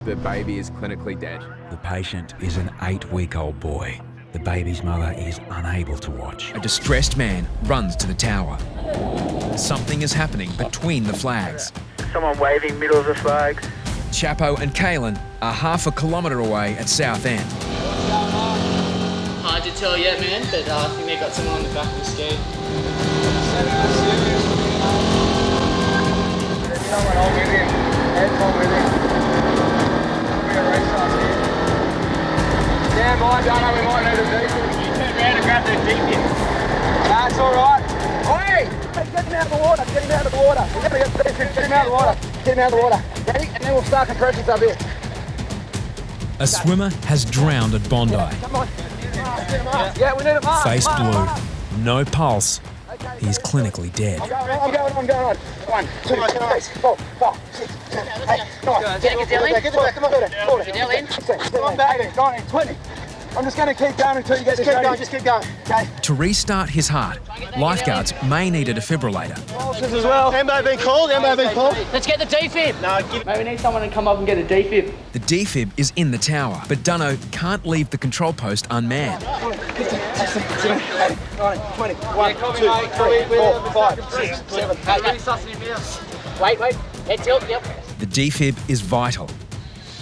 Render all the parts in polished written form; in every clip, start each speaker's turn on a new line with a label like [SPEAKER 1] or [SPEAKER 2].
[SPEAKER 1] The baby is clinically dead.
[SPEAKER 2] The patient is an 8-week-old boy. The baby's mother is unable to watch.
[SPEAKER 3] A distressed man runs to the tower. Something is happening between the flags.
[SPEAKER 4] Someone waving middle of the flags.
[SPEAKER 3] Chapo and Kaylin are half a kilometre away at Southend.
[SPEAKER 5] Hard to tell yet, man, but I think they got someone on the back of the skate.
[SPEAKER 4] There's someone on with him. Heads on with him. We're going to race us here. Stand by, Dano, we might need a defib. You turn around and grab the defib. That's all right. Oi! Get him out of the water, get him out of the water. Get him out of the water, get him out of the water. Ready? And then we'll start compressions up here.
[SPEAKER 3] A swimmer has drowned at Bondi.
[SPEAKER 4] Come on. Yeah, we need a mark.
[SPEAKER 3] Face blue, no pulse. He's clinically dead.
[SPEAKER 4] I'm going on. 1, 2, 3, 4, 5, 6, 7, 8, 9, 10, 11, get back, come on, 14, 15, 20. I'm just going to keep going until you get this ready. Just keep going. Okay.
[SPEAKER 3] To restart his heart, lifeguards may need a defibrillator.
[SPEAKER 4] Pulses as well. Ambo been called.
[SPEAKER 5] Let's get the defib. Maybe we need someone to come up and get a defib.
[SPEAKER 3] The defib is in the tower, but Dunno can't leave the control post unmanned.
[SPEAKER 4] 20. 1, 2, 3, 4, 5, 6, 7, 8.
[SPEAKER 5] Wait. Head tilt, yep.
[SPEAKER 3] The defib is vital.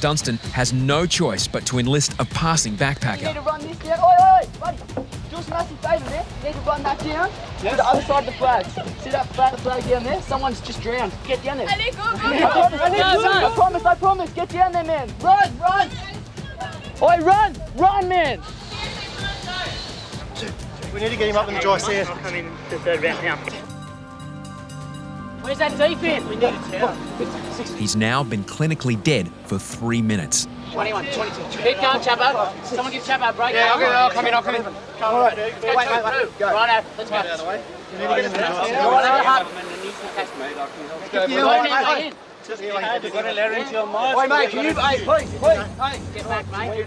[SPEAKER 3] Dunstan has no choice but to enlist a passing
[SPEAKER 6] You need
[SPEAKER 3] backpacker.
[SPEAKER 6] to run this down. Oi, buddy. Do us a massive favour, man. You need to run that down to the other side of the flag. See that flag down there? Someone's just drowned. Get down there. I promise. Get down there, man. Run. Oi, run, man.
[SPEAKER 4] We need to get him up in the dry sand.
[SPEAKER 5] Coming to third round now. Where's that defib? We need it now.
[SPEAKER 3] He's now been clinically dead for 3 minutes.
[SPEAKER 5] 21, 22. Keep going, Chapo. Someone give Chapo a break.
[SPEAKER 4] Yeah, I'll come in.
[SPEAKER 5] All right. Wait. Go. Right, let's go. You've got a letter into your mind.
[SPEAKER 4] Wait, mate, can you, please.
[SPEAKER 5] Get back, mate.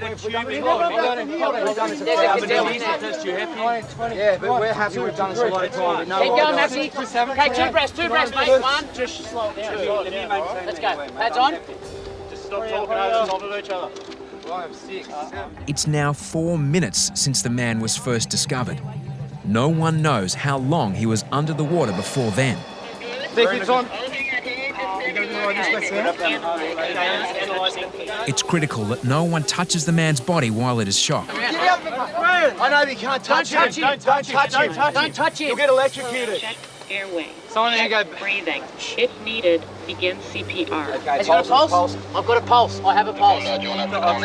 [SPEAKER 4] Yeah, but we're happy we've done this a lot of time.
[SPEAKER 5] Keep going, Maxie. Okay, two breaths, mate. One. Just slow it down. Let's go. Pads on.
[SPEAKER 4] Just stop talking over top of each other. 5, 6, 7.
[SPEAKER 3] It's now 4 minutes since the man was first discovered. No one knows how long he was under the water before then.
[SPEAKER 4] Defib's on.
[SPEAKER 3] It's critical that no one touches the man's body while it is shocked.
[SPEAKER 4] I know you can't touch him. Don't touch him. You'll get electrocuted.
[SPEAKER 7] Check airway.
[SPEAKER 4] Someone need to go.
[SPEAKER 7] Breathing. If needed, begin CPR.
[SPEAKER 5] Has he got a pulse? I've got a pulse. I have a pulse. I have a pulse.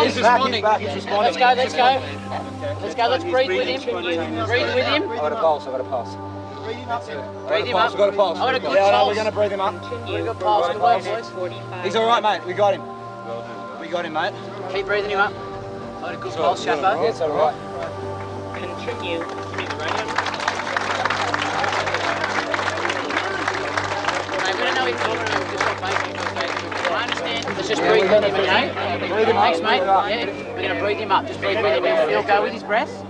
[SPEAKER 4] He's responding.
[SPEAKER 5] Let's go. Let's breathe with him. Breathe with him.
[SPEAKER 4] I've got a pulse.
[SPEAKER 5] Breathe him up.
[SPEAKER 4] I've got a pulse.
[SPEAKER 5] I've got a good
[SPEAKER 4] Yeah,
[SPEAKER 5] pulse.
[SPEAKER 4] we're going to breathe him up.
[SPEAKER 7] Continue.
[SPEAKER 5] Good pulse. Good work, boys.
[SPEAKER 7] 45.
[SPEAKER 4] He's all right, mate. We got him. We got him, mate.
[SPEAKER 5] Keep breathing him up. I've got a good pulse, Chapo.
[SPEAKER 4] Yeah, it's all right.
[SPEAKER 7] Continue.
[SPEAKER 5] Mate, we don't know he's talking about it. Just okay. I understand. Let's just breathe with him, okay? Thanks, mate. Yeah, we're going to breathe him up. Just breathe with him. He'll go with his breath.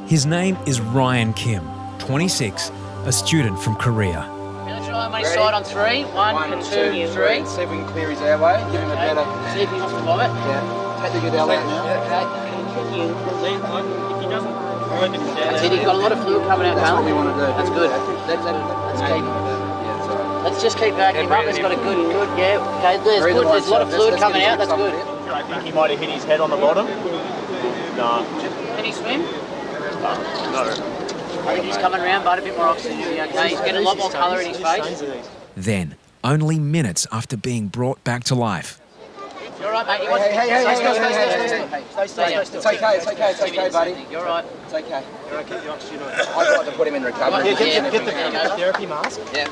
[SPEAKER 3] His name is Ryan Kim, 26, a student from Korea.
[SPEAKER 5] Let's try on his side on 3. 1, 2, 3.
[SPEAKER 4] See if we can clear his airway. Give him a better.
[SPEAKER 5] See if he wants to bob it.
[SPEAKER 4] Yeah. Take the good airway now.
[SPEAKER 5] Okay.
[SPEAKER 7] Continue.
[SPEAKER 5] That's it. He's got a lot of fluid coming out,
[SPEAKER 4] That's what we
[SPEAKER 5] Carl.
[SPEAKER 4] want to do.
[SPEAKER 5] That's good. Let's just keep backing him up. He's got a good, yeah. Okay, there's good. There's a lot of fluid coming out. That's good.
[SPEAKER 8] I think he might have hit his head on the bottom. No.
[SPEAKER 5] Can he swim?
[SPEAKER 8] No.
[SPEAKER 5] I think he's coming around, but a bit more oxygen. Okay, he's getting a lot more colour in his face.
[SPEAKER 3] Then, only minutes after being brought back to life,
[SPEAKER 5] You're right, mate.
[SPEAKER 4] Hey. Stay. It's okay, buddy.
[SPEAKER 5] You're right.
[SPEAKER 4] It's okay. I'd like to put him in recovery.
[SPEAKER 5] Get the
[SPEAKER 8] Therapy mask?
[SPEAKER 4] Yeah.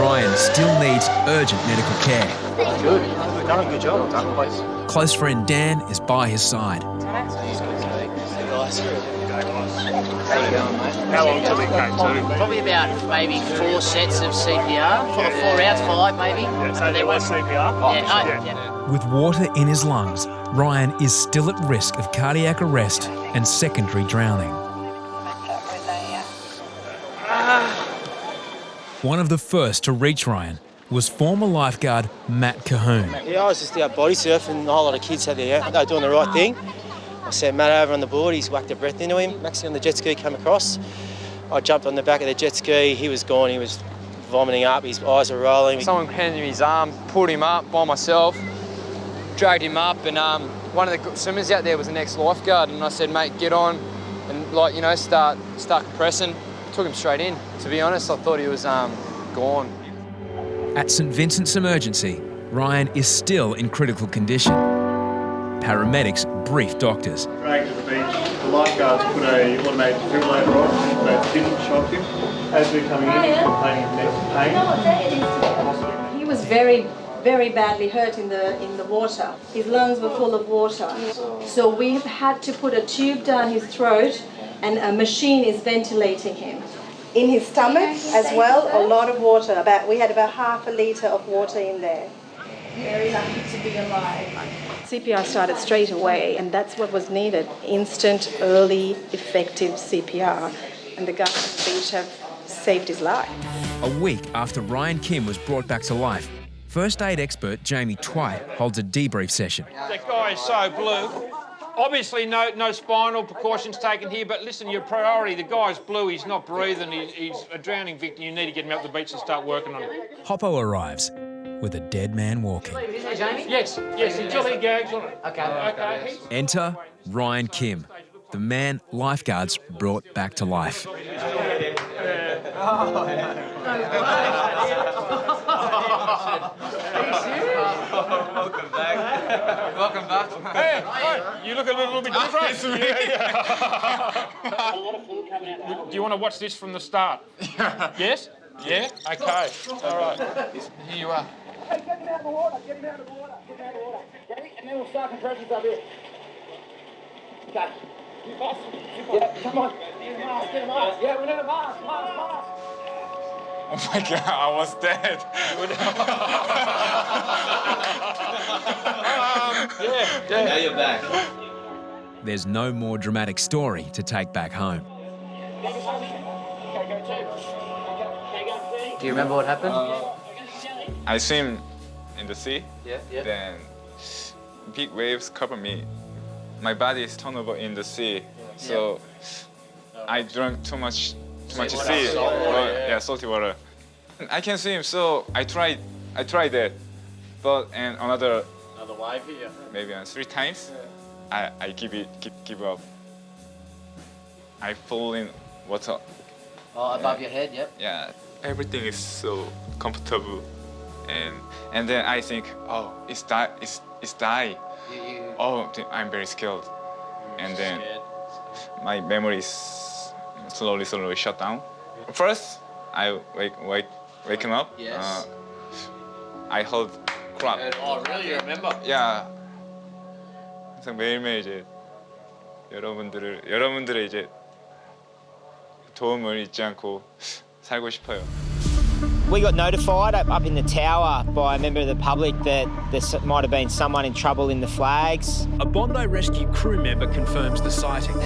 [SPEAKER 3] Ryan still needs urgent medical care.
[SPEAKER 8] Good. We've done a good job.
[SPEAKER 3] Close friend Dan is by his side.
[SPEAKER 8] How long till he came to?
[SPEAKER 5] Probably about maybe 4 sets of CPR. 4 rounds, 5 maybe.
[SPEAKER 8] Yeah, so there was CPR?
[SPEAKER 5] Yeah.
[SPEAKER 3] With water in his lungs, Ryan is still at risk of cardiac arrest and secondary drowning. One of the first to reach Ryan was former lifeguard Matt Cahoon.
[SPEAKER 9] Yeah, I was just out body surfing and a whole lot of kids had they were doing the right thing. I sent Matt over on the board, he's whacked a breath into him. Maxie on the jet ski came across. I jumped on the back of the jet ski, he was gone, he was vomiting up, his eyes were rolling.
[SPEAKER 4] Someone handed me his arm, pulled him up by myself, dragged him up, and one of the swimmers out there was the next lifeguard, and I said, mate, get on and, like, you know, start compressing. Took him straight in. To be honest, I thought he was gone.
[SPEAKER 3] At St Vincent's Emergency, Ryan is still in critical condition. Paramedics brief doctors.
[SPEAKER 8] Dragged to the beach. The lifeguards put a automated defibrillator on, but didn't shock him. As we're coming in, he's complaining of neck pain.
[SPEAKER 10] He was very, very badly hurt in the water. His lungs were full of water. So we have had to put a tube down his throat, and a machine is ventilating him. In his stomach as well, a lot of water. We had about half a litre of water in there. Very lucky to be alive. CPR started straight away, and that's what was needed. Instant, early, effective CPR. And the guys at the beach have saved his life.
[SPEAKER 3] A week after Ryan Kim was brought back to life, first aid expert Jamie Twite holds a debrief session.
[SPEAKER 11] That guy is so blue. Obviously, no spinal precautions taken here, but listen, your priority, the guy's blue, he's not breathing, he's a drowning victim. You need to get him out the beach and start working on him.
[SPEAKER 3] Hoppo arrives with a dead man walking.
[SPEAKER 11] Yes, until he gags on it. Okay.
[SPEAKER 3] Enter Ryan Kim, the man lifeguards brought back to life.
[SPEAKER 11] Welcome back. Hey, you look a little bit different. Do you want to watch this from the start? Yes? Yeah? Okay. All right. Here you are.
[SPEAKER 6] Hey, get him out of the water, get him out of the water. And then we'll start compressions up here. Okay. Yeah, come on. Get him off. Yeah, we need a mask.
[SPEAKER 12] Oh my God, I was dead.
[SPEAKER 11] Now
[SPEAKER 12] you're back.
[SPEAKER 3] There's no more dramatic story to take back home.
[SPEAKER 5] Do you remember what happened?
[SPEAKER 12] I swim in the sea.
[SPEAKER 5] Yeah.
[SPEAKER 12] Then big waves cover me. My body is turned over in the sea. So I drank too much sea. Salty water. I can swim, so I tried that. But another
[SPEAKER 8] wave here.
[SPEAKER 12] Maybe 3 times. I give up. I fall in water.
[SPEAKER 5] Oh, above your head, yep.
[SPEAKER 12] Yeah, everything is so comfortable, and then I think, oh, it's die. Oh, I'm very scared, and then my memory is slowly shut down. First, I wake him up.
[SPEAKER 5] Yes.
[SPEAKER 12] I heard crap.
[SPEAKER 5] Oh, really? You remember?
[SPEAKER 12] Yeah. 항상 매일매일 이제 여러분들의 이제 도움을 잊지 않고 살고 싶어요.
[SPEAKER 9] We got notified up in the tower by a member of the public that there might have been someone in trouble in the flags.
[SPEAKER 3] A Bondi Rescue crew member confirms the sighting.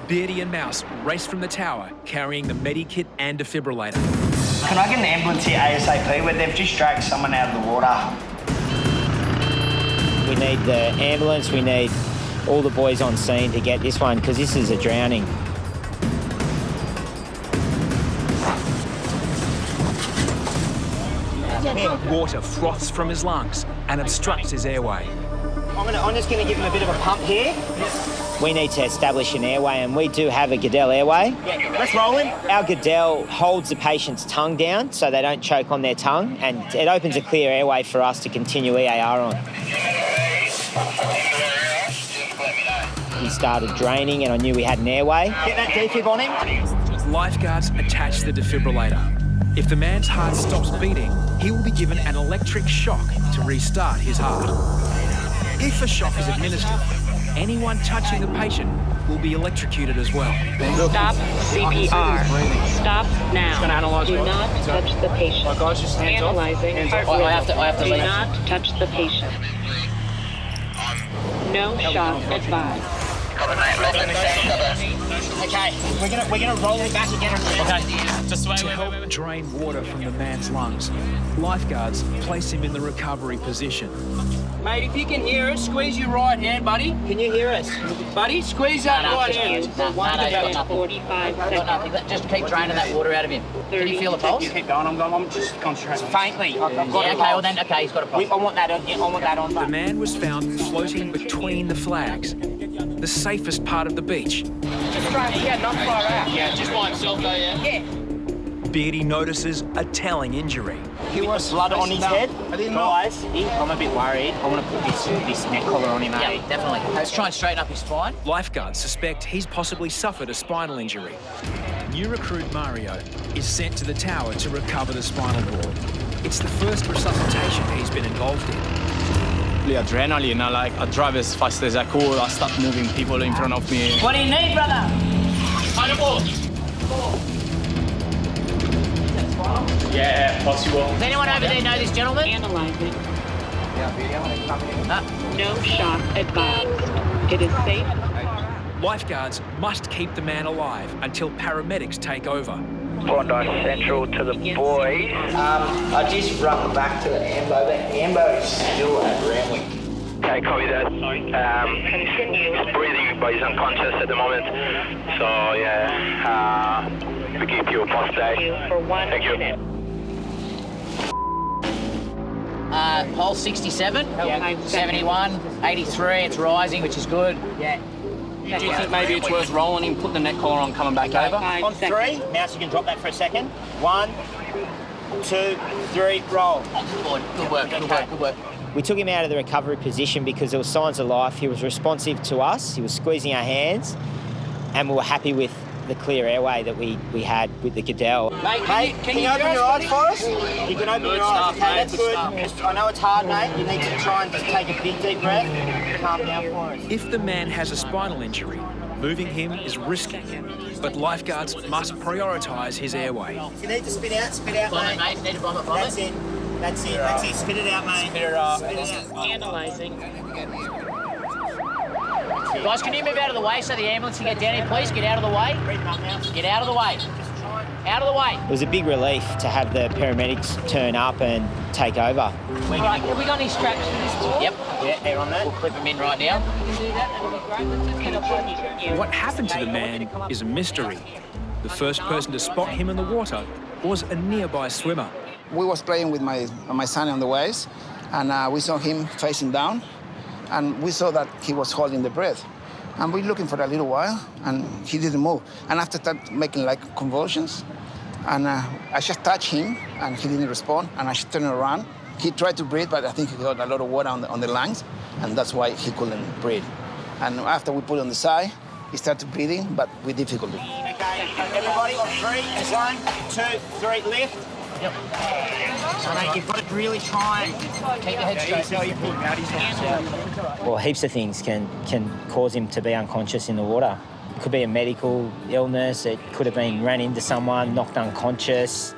[SPEAKER 3] Beardy and Mouse race from the tower, carrying the medikit and defibrillator.
[SPEAKER 13] Can I get an ambulance here ASAP where they've just dragged someone out of the water?
[SPEAKER 9] We need the ambulance, we need all the boys on scene to get this one, because this is a drowning.
[SPEAKER 3] Water froths from his lungs and obstructs his airway.
[SPEAKER 9] I'm just going to give him a bit of a pump here. We need to establish an airway, and we do have a Goodell airway.
[SPEAKER 13] Yeah, let's roll in.
[SPEAKER 9] Our Goodell holds the patient's tongue down so they don't choke on their tongue, and it opens a clear airway for us to continue EAR on. He started draining, and I knew we had an airway.
[SPEAKER 13] Get that defib on him.
[SPEAKER 3] Lifeguards attach the defibrillator. If the man's heart stops beating, he will be given an electric shock to restart his heart. If a shock is administered, anyone touching the patient will be electrocuted as well.
[SPEAKER 7] Stop CPR. Stop now.
[SPEAKER 11] Gonna analyze
[SPEAKER 7] Do
[SPEAKER 11] what?
[SPEAKER 7] not touch the patient.
[SPEAKER 11] Right, guys, just hands off.
[SPEAKER 7] Analyzing.
[SPEAKER 11] Hands off.
[SPEAKER 5] I have to
[SPEAKER 7] Do
[SPEAKER 5] leave.
[SPEAKER 7] not touch the patient. No shock advised.
[SPEAKER 5] Okay, we're gonna roll it back again.
[SPEAKER 3] Okay, just to help drain water from the man's lungs, lifeguards place him in the recovery position.
[SPEAKER 6] Mate, if you can hear us, squeeze your right hand, buddy. Can you hear us? Buddy, squeeze that right hand.
[SPEAKER 5] No,
[SPEAKER 7] 45 seconds.
[SPEAKER 5] just keep draining that water out of him. Can you feel the pulse?
[SPEAKER 6] You keep going, I'm just concentrating.
[SPEAKER 5] Faintly. Okay, he's got a pulse.
[SPEAKER 6] I want that on, I want that on.
[SPEAKER 3] The man was found floating between the flags, the safest part of the beach.
[SPEAKER 6] Just straight, yeah, not far out.
[SPEAKER 5] Yeah, just by himself though, yeah?
[SPEAKER 6] Yeah.
[SPEAKER 3] Beardy notices a telling injury.
[SPEAKER 13] He was blood on his head. Guys, I'm a bit worried. I want to put this neck collar on him,
[SPEAKER 5] Yeah,
[SPEAKER 13] mate.
[SPEAKER 5] definitely. Let's try and straighten up his spine.
[SPEAKER 3] Lifeguards suspect he's possibly suffered a spinal injury. New recruit Mario is sent to the tower to recover the spinal cord. It's the first resuscitation he's been involved in.
[SPEAKER 14] The adrenaline, I drive as fast as I could. I start moving people in front of me.
[SPEAKER 5] What do you need, brother?
[SPEAKER 14] Yeah, possible.
[SPEAKER 5] Does anyone over there know this gentleman?
[SPEAKER 7] Analyzing. No shock advised. It is safe.
[SPEAKER 3] Lifeguards must keep the man alive until paramedics take over.
[SPEAKER 15] Bondi Central to the boys. I just run back to the Ambo. The Ambo is still at Ramwick.
[SPEAKER 16] Okay, copy that. He's breathing, but he's unconscious at the moment. So, yeah, we give you a post day.
[SPEAKER 7] For 1
[SPEAKER 16] Thank you.
[SPEAKER 7] minute.
[SPEAKER 5] Pulse 67, 71, 83, it's rising, which is good.
[SPEAKER 6] Yeah. Do you think maybe it's worth rolling him, putting the neck collar on, coming back over?
[SPEAKER 13] On 3, Mouse, you can drop that for a second. 1, 2, 3, roll.
[SPEAKER 5] Good work, good work, good work.
[SPEAKER 17] We took him out of the recovery position because there were signs of life. He was responsive to us. He was squeezing our hands, and we were happy with the clear airway that we had with the Goodell.
[SPEAKER 13] Mate, can you open your eyes for us? You can open your eyes, okay, that's good. I know it's hard, mate. You need to try and just take a big, deep breath. Calm down for us.
[SPEAKER 3] If the man has a spinal injury, moving him is risky, but lifeguards must prioritise his airway.
[SPEAKER 13] You need to spit out,
[SPEAKER 5] Vomit, mate. Need to vomit, vomit.
[SPEAKER 13] That's it. Spit it out, mate. Spit it out.
[SPEAKER 7] Analyzing.
[SPEAKER 5] Guys, can you move out of the way so the ambulance can get down here, please? Get out of the way. Get out of the way. Out of the way.
[SPEAKER 17] It was a big relief to have the paramedics turn up and take over.
[SPEAKER 5] All right, have we got any straps for this floor? Yep.
[SPEAKER 13] Yeah, they're on that.
[SPEAKER 5] We'll clip them in right now.
[SPEAKER 3] What happened to the man is a mystery. The first person to spot him in the water was a nearby swimmer.
[SPEAKER 18] We was playing with my son on the waves, and we saw him facing down, and we saw that he was holding the breath. And we looking for a little while, and he didn't move. And after that, making like convulsions, and I just touched him, and he didn't respond, and I just turned around. He tried to breathe, but I think he got a lot of water on the lungs, and that's why he couldn't breathe. And after we put him on the side, he started breathing, but with difficulty.
[SPEAKER 13] Okay, everybody on 3, 1, 2, 3, lift. Yep. So, mate, you've got to really try and
[SPEAKER 5] keep your head straight.
[SPEAKER 17] Well, heaps of things can cause him to be unconscious in the water. It could be a medical illness. It could have been ran into someone, knocked unconscious.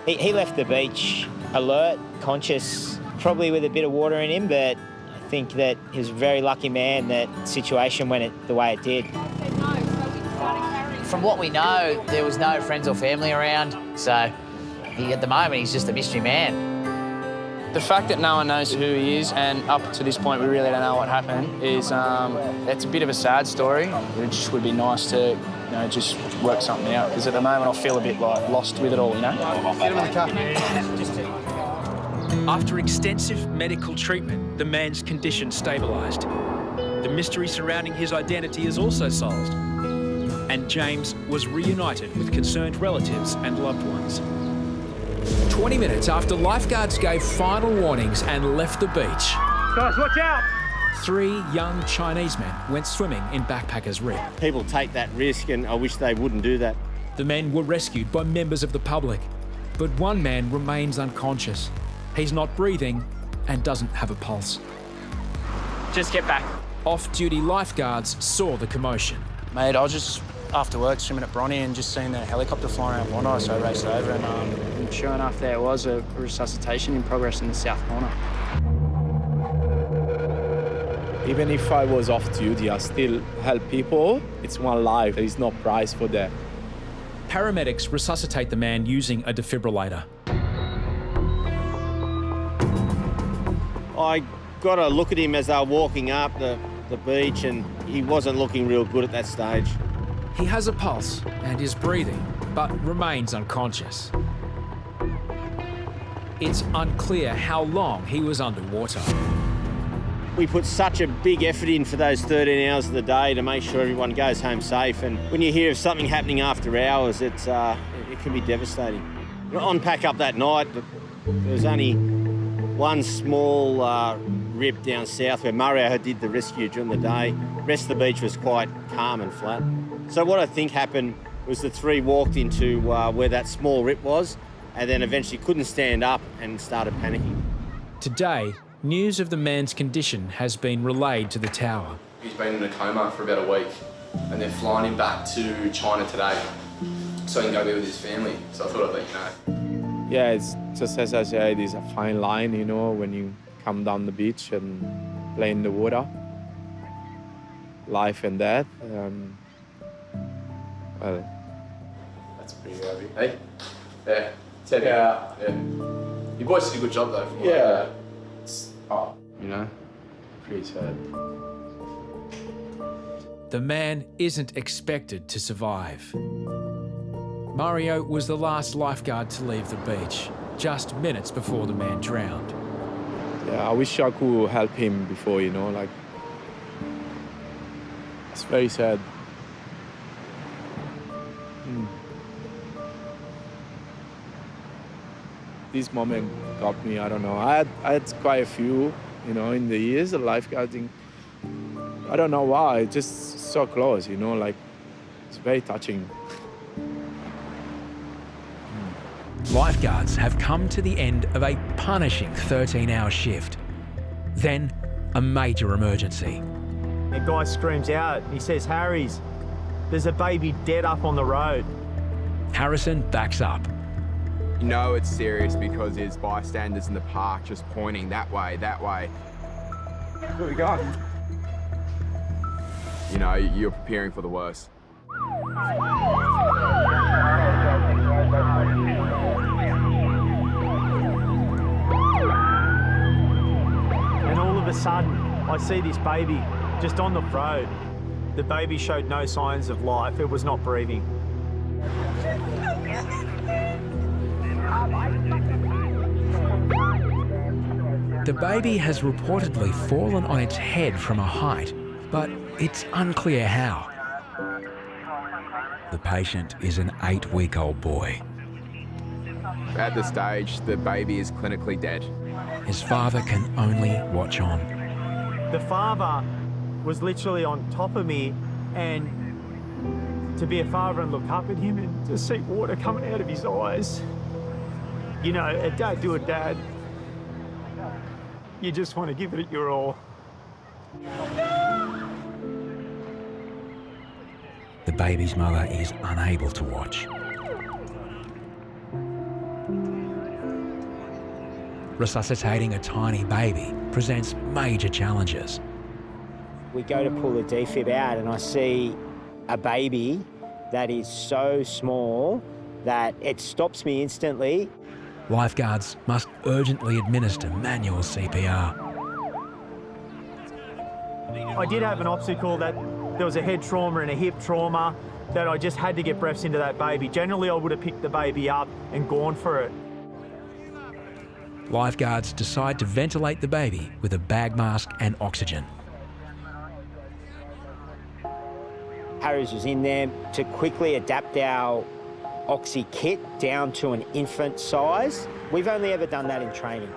[SPEAKER 17] He left the beach alert, conscious, probably with a bit of water in him, but I think that he was a very lucky man that situation went the way it did.
[SPEAKER 5] From what we know, there was no friends or family around, so at the moment he's just a mystery man.
[SPEAKER 14] The fact that no one knows who he is, and up to this point we really don't know what happened, is it's a bit of a sad story. It just would be nice to, just work something out, because at the moment I feel a bit like lost with it all,
[SPEAKER 3] After extensive medical treatment, the man's condition stabilised. The mystery surrounding his identity is also solved, and James was reunited with concerned relatives and loved ones. 20 minutes after lifeguards gave final warnings and left the beach.
[SPEAKER 11] Guys, watch out!
[SPEAKER 3] 3 young Chinese men went swimming in Backpackers Rip.
[SPEAKER 19] People take that risk, and I wish they wouldn't do that.
[SPEAKER 3] The men were rescued by members of the public, but one man remains unconscious. He's not breathing and doesn't have a pulse.
[SPEAKER 14] Just get back.
[SPEAKER 3] Off-duty lifeguards saw the commotion.
[SPEAKER 14] Mate, I was just after work swimming at Bondi and just seen the helicopter flying around Bondi, so I raced over and sure enough there was a resuscitation in progress in the south corner.
[SPEAKER 20] Even if I was off duty, I still help people. It's one life. There is no price for that.
[SPEAKER 3] Paramedics resuscitate the man using a defibrillator.
[SPEAKER 19] I got a look at him as they were walking up the beach, and he wasn't looking real good at that stage.
[SPEAKER 3] He has a pulse and is breathing, but remains unconscious. It's unclear how long he was underwater.
[SPEAKER 19] We put such a big effort in for those 13 hours of the day to make sure everyone goes home safe, and when you hear of something happening after hours, it can be devastating. On pack up that night, there was only one small rip down south where Mario did the rescue during the day. The rest of the beach was quite calm and flat. So what I think happened was the three walked into where that small rip was, and then eventually couldn't stand up and started panicking.
[SPEAKER 3] Today, news of the man's condition has been relayed to the tower.
[SPEAKER 21] He's been in a coma for about a week, and they're flying him back to China today so he can go be with his family. So I thought I'd let you know.
[SPEAKER 20] Yeah, it's just as I said, it's a fine line, you know, when you come down the beach and play in the water. Life and death. Well,
[SPEAKER 21] that's pretty heavy. Hey? Yeah. It's heavy. Yeah. You boys did a good job though.
[SPEAKER 20] Yeah.
[SPEAKER 21] You know, pretty sad.
[SPEAKER 3] The man isn't expected to survive. Mario was the last lifeguard to leave the beach, just minutes before the man drowned.
[SPEAKER 20] Yeah, I wish I could help him before, you know, like, it's very sad. This moment got me, I don't know. I had quite a few, you know, in the years of lifeguarding. I don't know why, it's just so close, you know, like, it's very touching.
[SPEAKER 2] Lifeguards have come to the end of a punishing 13-hour shift. Then, a major emergency.
[SPEAKER 13] A guy screams out, he says, "Harry's, there's a baby dead up on the road."
[SPEAKER 2] Harrison backs up.
[SPEAKER 1] You know it's serious because there's bystanders in the park just pointing that way, that way.
[SPEAKER 13] Where we going?
[SPEAKER 1] You know, you're preparing for the worst.
[SPEAKER 13] And all of a sudden, I see this baby just on the road. The baby showed no signs of life. It was not breathing.
[SPEAKER 2] The baby has reportedly fallen on its head from a height, but it's unclear how. The patient is an 8-week-old boy.
[SPEAKER 1] At this stage, the baby is clinically dead.
[SPEAKER 2] His father can only watch on.
[SPEAKER 13] The father was literally on top of me, and to be a father and look up at him and to see water coming out of his eyes. You know, a dad to a dad, you just want to give it your all.
[SPEAKER 2] The baby's mother is unable to watch. Resuscitating a tiny baby presents major challenges.
[SPEAKER 17] We go to pull the defib out and I see a baby that is so small that it stops me instantly.
[SPEAKER 2] Lifeguards must urgently administer manual CPR.
[SPEAKER 13] I did have an obstacle that there was a head trauma and a hip trauma that I just had to get breaths into that baby. Generally, I would have picked the baby up and gone for it.
[SPEAKER 2] Lifeguards decide to ventilate the baby with a bag mask and oxygen.
[SPEAKER 17] Harry's was in there to quickly adapt our oxy kit down to an infant size. We've only ever done that in training.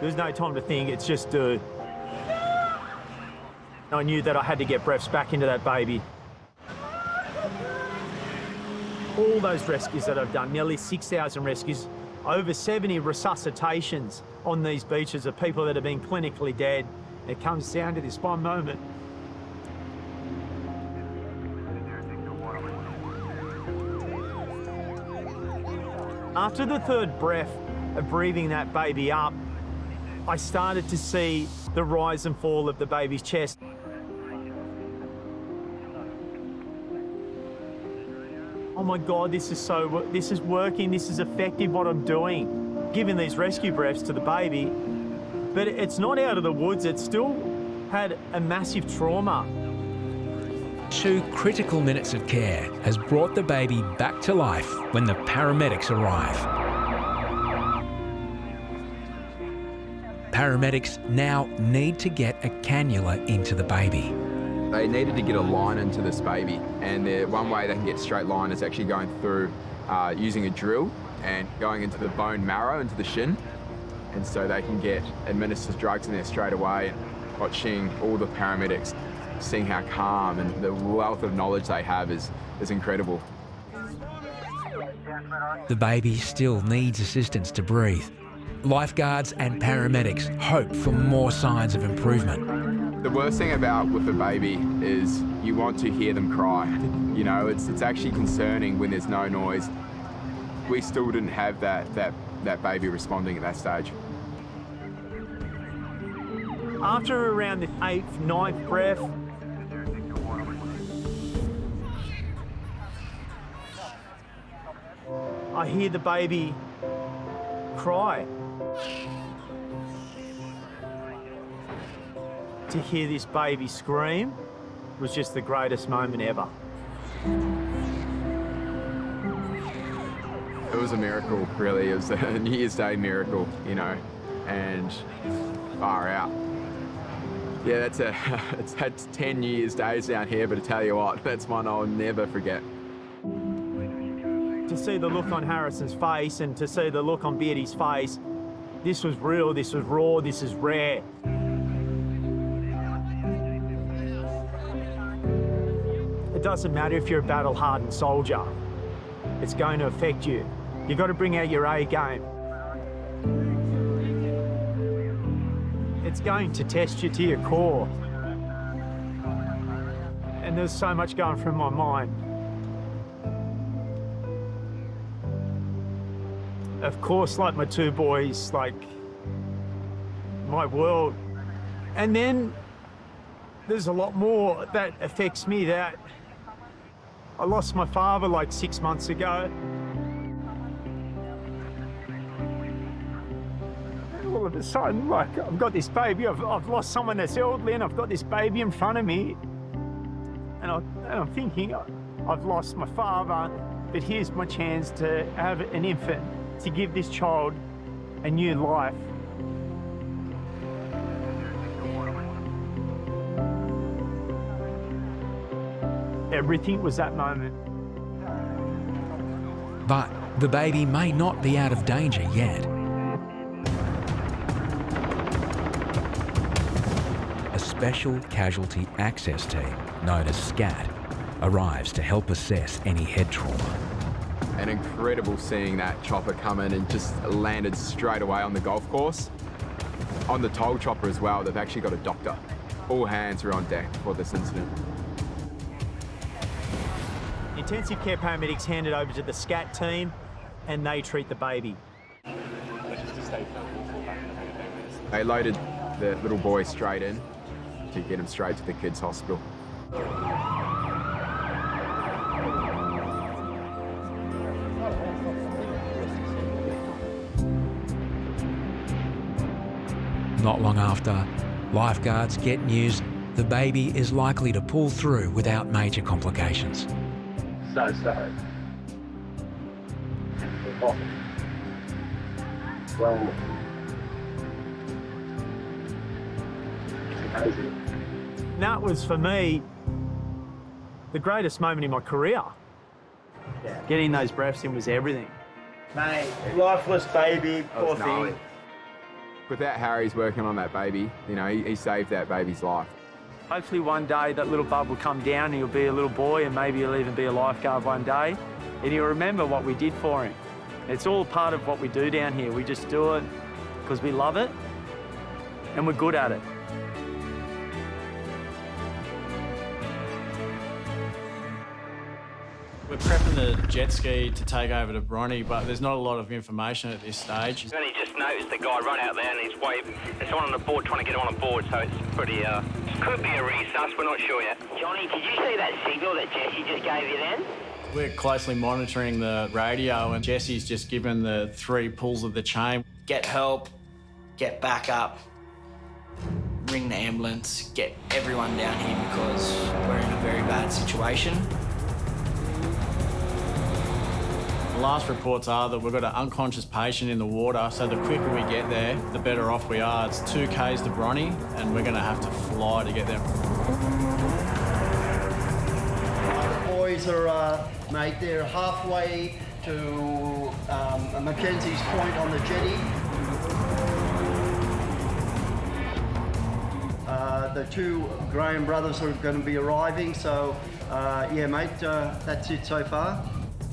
[SPEAKER 13] There's no time to think, it's just do. I knew that I had to get breaths back into that baby. All those rescues that I've done, nearly 6,000 rescues, over 70 resuscitations on these beaches of people that have been clinically dead, It comes down to this one moment. After the third breath of breathing that baby up, I started to see the rise and fall of the baby's chest. Oh my God, this is working, this is effective what I'm doing. Giving these rescue breaths to the baby, but it's not out of the woods, it still had a massive trauma.
[SPEAKER 2] 2 critical minutes of care has brought the baby back to life when the paramedics arrive. Paramedics now need to get a cannula into the baby.
[SPEAKER 1] They needed to get a line into this baby, and one way they can get a straight line is actually going through using a drill and going into the bone marrow, into the shin, and so they can administer drugs in there straight away. And watching all the paramedics, seeing how calm and the wealth of knowledge they have is incredible.
[SPEAKER 2] The baby still needs assistance to breathe. Lifeguards and paramedics hope for more signs of improvement.
[SPEAKER 1] The worst thing with a baby is you want to hear them cry. You know, it's actually concerning when there's no noise. We still didn't have that baby responding at that stage.
[SPEAKER 13] After around the 8th, 9th breath, I hear the baby cry. To hear this baby scream was just the greatest moment ever.
[SPEAKER 1] It was a miracle, really. It was a New Year's Day miracle, you know, and far out. Yeah, it's had 10 New Year's Days down here, but I tell you what, that's one I'll never forget.
[SPEAKER 13] To see the look on Harrison's face and to see the look on Beardy's face, this was real, this was raw, this is rare. It doesn't matter if you're a battle-hardened soldier. It's going to affect you. You've got to bring out your A game. It's going to test you to your core. And there's so much going through my mind. Of course, like my 2 boys, like my world. And then there's a lot more that affects me. That I lost my father like 6 months ago. All of a sudden, like, I've got this baby, I've lost someone that's elderly, and I've got this baby in front of me. And I'm thinking, I've lost my father, but here's my chance to have an infant, to give this child a new life. Everything was that moment.
[SPEAKER 2] But the baby may not be out of danger yet. A special casualty access team, known as SCAT, arrives to help assess any head trauma.
[SPEAKER 1] And incredible seeing that chopper come in and just landed straight away on the golf course. On the toll chopper as well, they've actually got a doctor. All hands are on deck for this incident.
[SPEAKER 13] Intensive care paramedics hand it over to the SCAT team and they treat the baby.
[SPEAKER 1] They loaded the little boy straight in to get him straight to the kids' hospital.
[SPEAKER 2] Not long after, lifeguards get news the baby is likely to pull through without major complications.
[SPEAKER 6] So sorry. Well,
[SPEAKER 13] That was, for me, the greatest moment in my career. Yeah. Getting those breaths in was everything.
[SPEAKER 19] Mate, lifeless baby, poor
[SPEAKER 1] gnarly.
[SPEAKER 19] thing.
[SPEAKER 1] Without Harry's working on that baby, you know, he saved that baby's life.
[SPEAKER 13] Hopefully one day that little bub will come down and he'll be a little boy, and maybe he'll even be a lifeguard one day, and he'll remember what we did for him. It's all part of what we do down here. We just do it because we love it and we're good at it. We're prepping the jet ski to take over to Bondi, but there's not a lot of information at this stage.
[SPEAKER 16] Then he just noticed the guy run out there and he's waving. There's someone on the board trying to get him on a board, so it's pretty, could be a resus, we're not sure yet.
[SPEAKER 15] Johnny, did you see that signal that Jesse just gave you then?
[SPEAKER 13] We're closely monitoring the radio and Jesse's just given the 3 pulls of the chain.
[SPEAKER 15] Get help, get back up, ring the ambulance, get everyone down here because we're in a very bad situation.
[SPEAKER 13] The last reports are that we've got an unconscious patient in the water, so the quicker we get there, the better off we are. It's 2 k's to Bondi, and we're going to have to fly to get there.
[SPEAKER 4] The boys are, mate, they're halfway to Mackenzie's Point on the jetty. The 2 Graham brothers are going to be arriving, so yeah, mate, that's it so far.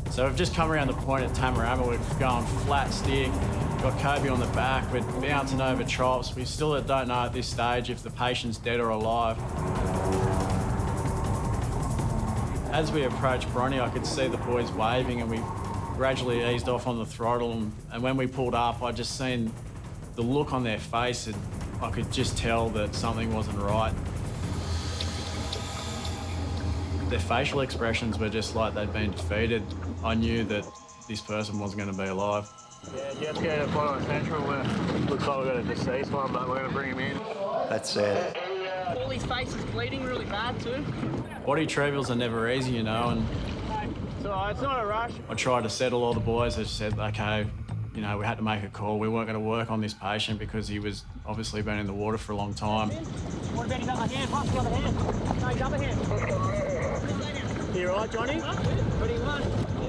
[SPEAKER 13] So we've just come around the point at Tamarama. We've gone flat stick, got Kobe on the back, we're bouncing over chops. We still don't know at this stage if the patient's dead or alive. As we approached Bondi, I could see the boys waving and we gradually eased off on the throttle. And when we pulled up, I just seen the look on their face and I could just tell that something wasn't right. Their facial expressions were just like they'd been defeated. I knew that this person wasn't going to be alive. Yeah, just go to Bondi Central. Looks like we've got a deceased one, but we're going to bring him in.
[SPEAKER 4] That's sad.
[SPEAKER 15] All his face is bleeding really bad too.
[SPEAKER 13] Body retrievals are never easy, you know, and
[SPEAKER 15] So it's not a rush.
[SPEAKER 13] I tried to settle all the boys. I just said, okay, you know, we had to make a call. We weren't going to work on this patient because he was obviously been in the water for a long time.
[SPEAKER 15] What about his other hand? Pass the other hand. No, his other hand.
[SPEAKER 13] You all right, Johnny?
[SPEAKER 15] Pretty much.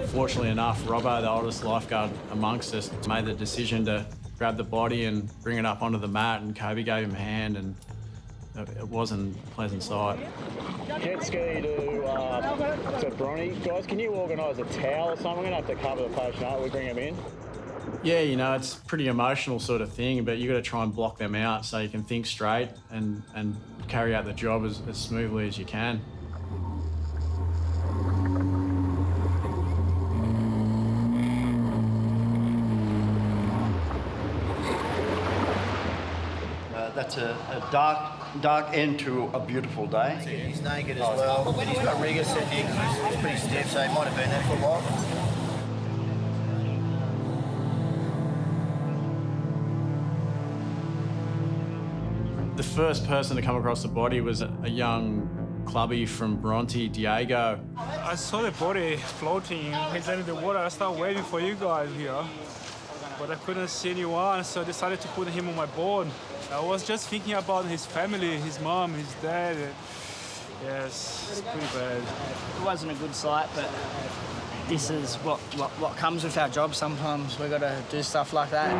[SPEAKER 13] Fortunately enough, Robbo, the oldest lifeguard amongst us, made the decision to grab the body and bring it up onto the mat, and Kobe gave him a hand, and it wasn't a pleasant sight.
[SPEAKER 22] Jet ski to Bondi. Guys, can you organise a towel or something? We're going to have to cover the patient up. We bring him in.
[SPEAKER 13] Yeah, you know, it's a pretty emotional sort of thing, but you've got to try and block them out so you can think straight and carry out the job as smoothly as you can.
[SPEAKER 4] That's a dark end to a beautiful day.
[SPEAKER 23] He's naked as well, but he's got rigor set neck. He's pretty stiff, so he might have been there for a while.
[SPEAKER 13] The first person to come across the body was a young clubby from Bronte, Diego.
[SPEAKER 24] I saw the body floating. He's in the water. I started waiting for you guys here, but I couldn't see anyone, so I decided to put him on my board. I was just thinking about his family, his mom, his dad. Yes, it's pretty bad.
[SPEAKER 15] It wasn't a good sight, but this is what comes with our job. Sometimes we've got to do stuff like that.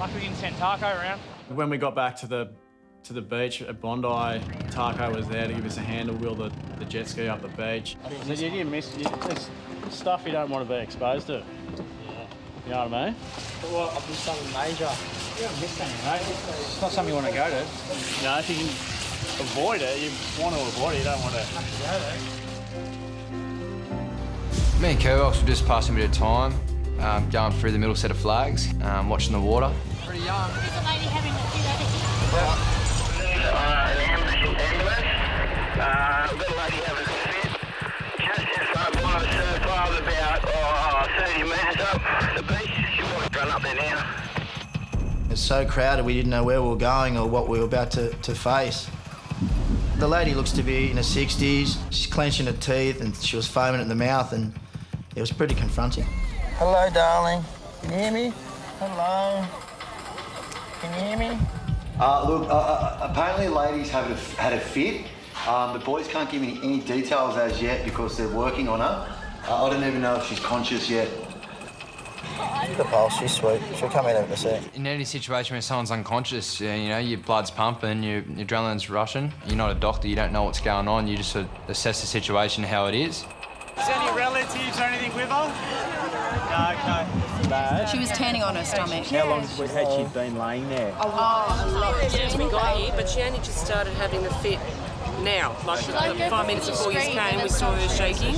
[SPEAKER 15] Lucky we didn't send Taco around.
[SPEAKER 13] When we got back to the beach at Bondi, Taco was there to give us a hand to wheel the jet ski up the beach.
[SPEAKER 22] You didn't miss there's stuff you don't want to be exposed to. Yeah. You know what I mean?
[SPEAKER 15] Well, I've done something major. You haven't missed anything, mate.
[SPEAKER 22] It's not something you want to go to. You know, if you can avoid it, you want to avoid it, you don't want to go there.
[SPEAKER 25] Me and Kerbox were just passing a bit of time, going through the middle set of flags, watching the water.
[SPEAKER 15] Pretty young.
[SPEAKER 16] An ambulance. We've got a lady having a fit. Just in front of us so far, about 30 metres up the beach. She might run up there now.
[SPEAKER 23] It's so crowded, we didn't know where we were going or what we were about to face. The lady looks to be in her 60s. She's clenching her teeth and she was foaming at the mouth, and it was pretty confronting.
[SPEAKER 15] Hello, darling. Can you hear me? Hello. Can you hear me?
[SPEAKER 26] Look, apparently ladies had a fit. The boys can't give me any details as yet because they're working on her. I don't even know if she's conscious yet.
[SPEAKER 23] She's got pulse, she's sweet. She'll come in a sec.
[SPEAKER 25] In any situation where someone's unconscious, you know, your blood's pumping, your adrenaline's rushing. You're not a doctor, you don't know what's going on. You just assess the situation how it is.
[SPEAKER 15] Is there any relatives or anything with her? No, okay.
[SPEAKER 13] bad?
[SPEAKER 7] She was turning on her stomach.
[SPEAKER 13] How long had she been laying there?
[SPEAKER 8] Since we got here, but she only just started having the fit now. Like 5 minutes before you came, we saw her shaking.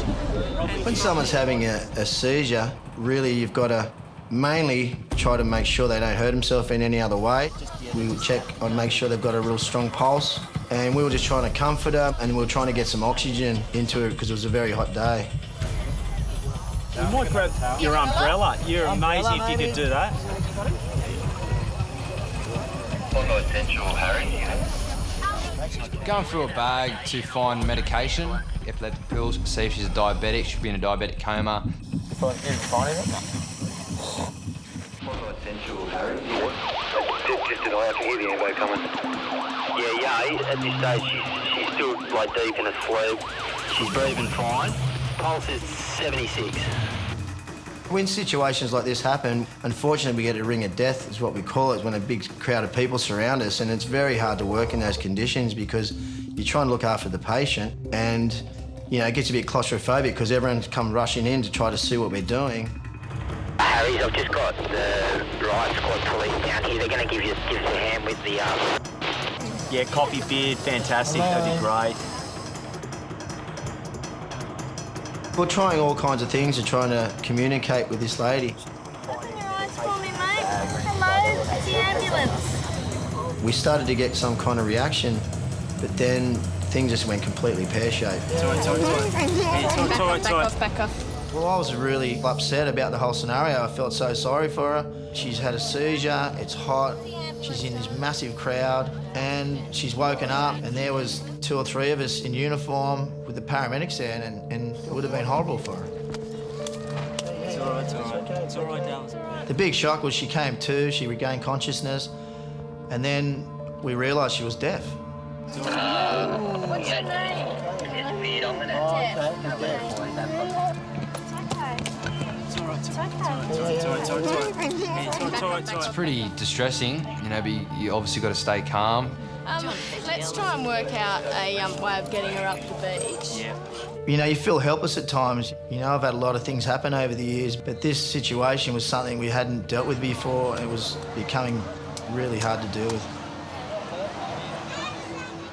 [SPEAKER 23] When someone's having a seizure, really you've got to mainly try to make sure they don't hurt themselves in any other way. We would check on make sure they've got a real strong pulse, and we were just trying to comfort her, and we were trying to get some oxygen into her because it was a very hot day.
[SPEAKER 13] You might grab your umbrella. You're amazing if you could do that.
[SPEAKER 21] Essential, Harry. Going through a bag to find medication, epileptic pills, see if she's a diabetic, she'll be in a diabetic coma.
[SPEAKER 16] Essential, Harry. Just deny I can hear the ambo coming. Yeah, at this stage she's still like deep in a sleep. She's breathing fine. Pulse is 76.
[SPEAKER 23] When situations like this happen, unfortunately we get a ring of death, is what we call it, when a big crowd of people surround us, and it's very hard to work in those conditions because you try and look after the patient, and it gets a bit claustrophobic because everyone's come rushing in to try to see what we're doing.
[SPEAKER 16] Harry, I've just got the riot squad police down here. They're going to give us a hand with the...
[SPEAKER 13] Yeah, coffee, beer, fantastic. That'd be great.
[SPEAKER 23] We're trying all kinds of things to trying to communicate with this lady.
[SPEAKER 9] Open your eyes for me, mate. Hello, it's the ambulance.
[SPEAKER 23] We started to get some kind of reaction, but then things just went completely pear-shaped.
[SPEAKER 7] Back off.
[SPEAKER 23] Well, I was really upset about the whole scenario. I felt so sorry for her. She's had a seizure, it's hot, she's in this massive crowd, and she's woken up, and there was 2 or 3 of us in uniform with the paramedics there, and it would have been horrible for her.
[SPEAKER 13] It's all right, it's all right. It's all right, Dallas.
[SPEAKER 23] The big shock was she came to, she regained consciousness, and then we realised she was deaf.
[SPEAKER 9] What's your name?
[SPEAKER 21] It's pretty distressing, but you obviously got to stay calm.
[SPEAKER 7] Let's try and work out a way of getting her up the beach.
[SPEAKER 23] You feel helpless at times. I've had a lot of things happen over the years, but this situation was something we hadn't dealt with before. It was becoming really hard to deal with.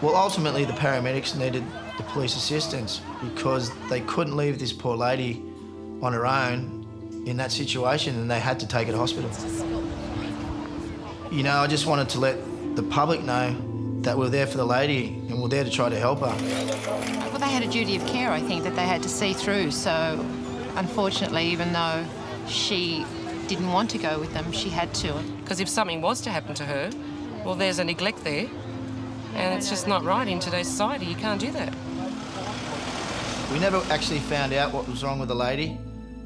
[SPEAKER 23] Well, ultimately, the paramedics needed the police assistance because they couldn't leave this poor lady on her own in that situation, and they had to take her to hospital. I just wanted to let the public know that we're there for the lady and we're there to try to help her.
[SPEAKER 7] Well, they had a duty of care, I think, that they had to see through. So, unfortunately, even though she didn't want to go with them, she had to.
[SPEAKER 8] Because if something was to happen to her, well, there's a neglect there. And it's just not right in today's society. You can't do that.
[SPEAKER 23] We never actually found out what was wrong with the lady,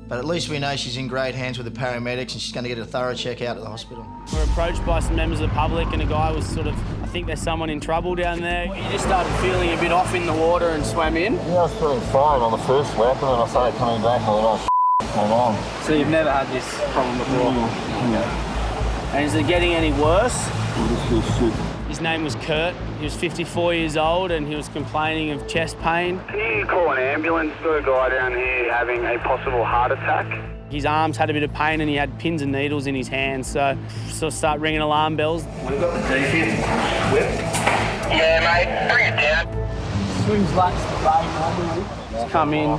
[SPEAKER 23] but at least we know she's in great hands with the paramedics and she's going to get a thorough check out at the hospital.
[SPEAKER 13] We're approached by some members of the public, and a guy was I think there's someone in trouble down there. You just started feeling a bit off in the water and swam in?
[SPEAKER 10] Yeah, I was feeling fine on the first lap, and then I started coming back and I went, what's going on?
[SPEAKER 13] So you've never had this problem before?
[SPEAKER 10] Yeah.
[SPEAKER 13] And is it getting any worse?
[SPEAKER 10] This shit.
[SPEAKER 13] His name was Kurt. He was 54 years old and he was complaining of chest pain.
[SPEAKER 16] Can you call an ambulance? Got a guy down here having a possible heart attack.
[SPEAKER 13] His arms had a bit of pain and he had pins and needles in his hands, so start ringing alarm bells.
[SPEAKER 16] We've got the defib whip. Yeah, mate, bring it down.
[SPEAKER 13] Swings lats to the He's come in,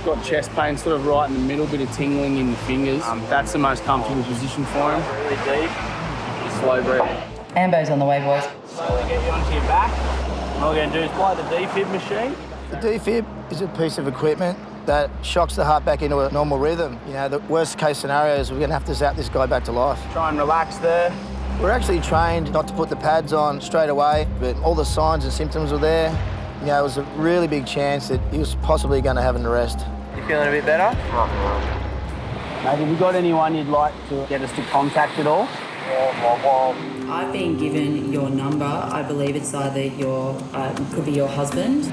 [SPEAKER 13] got chest pain sort of right in the middle, bit of tingling in the fingers. That's the most comfortable position for him. Really deep, slow breath.
[SPEAKER 7] Ambo's on the way, boys.
[SPEAKER 13] Slowly get you onto your back. What we're going to do is apply the defib machine.
[SPEAKER 23] The defib is a piece of equipment that shocks the heart back into a normal rhythm. The worst case scenario is we're going to have to zap this guy back to life.
[SPEAKER 13] Try and relax there.
[SPEAKER 23] We're actually trained not to put the pads on straight away, but all the signs and symptoms were there. It was a really big chance that he was possibly going to have an arrest.
[SPEAKER 13] You feeling a bit better? Mate, have you got anyone you'd like to get us to contact at all?
[SPEAKER 7] I've been given your number. I believe it's either could be your husband.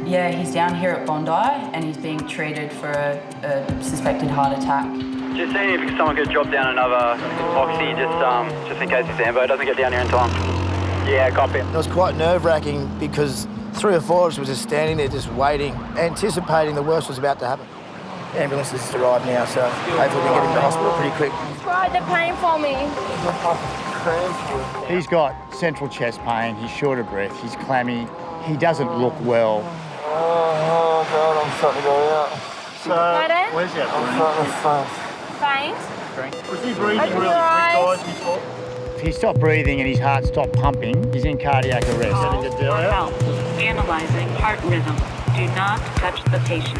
[SPEAKER 7] Yeah, he's down here at Bondi and he's being treated for a suspected heart attack.
[SPEAKER 12] Just seeing if someone could drop down another oxy just in case this ambo doesn't get down here in time. Yeah, copy.
[SPEAKER 23] It was quite nerve-wracking because 3 or 4 of us were just standing there just waiting, anticipating the worst was about to happen. ambulance has arrived now, so hopefully we can get him to the hospital pretty quick.
[SPEAKER 9] Describe the pain for me.
[SPEAKER 22] He's got central chest pain, he's short of breath, he's clammy, he doesn't look well.
[SPEAKER 10] Oh, God, I'm starting to go out.
[SPEAKER 22] So, where's that?
[SPEAKER 9] Faint?
[SPEAKER 22] Was he breathing really quick, guys, before? If he stopped breathing and his heart stopped pumping, he's in cardiac arrest.
[SPEAKER 3] Help. Analyzing heart rhythm. Do not touch the patient.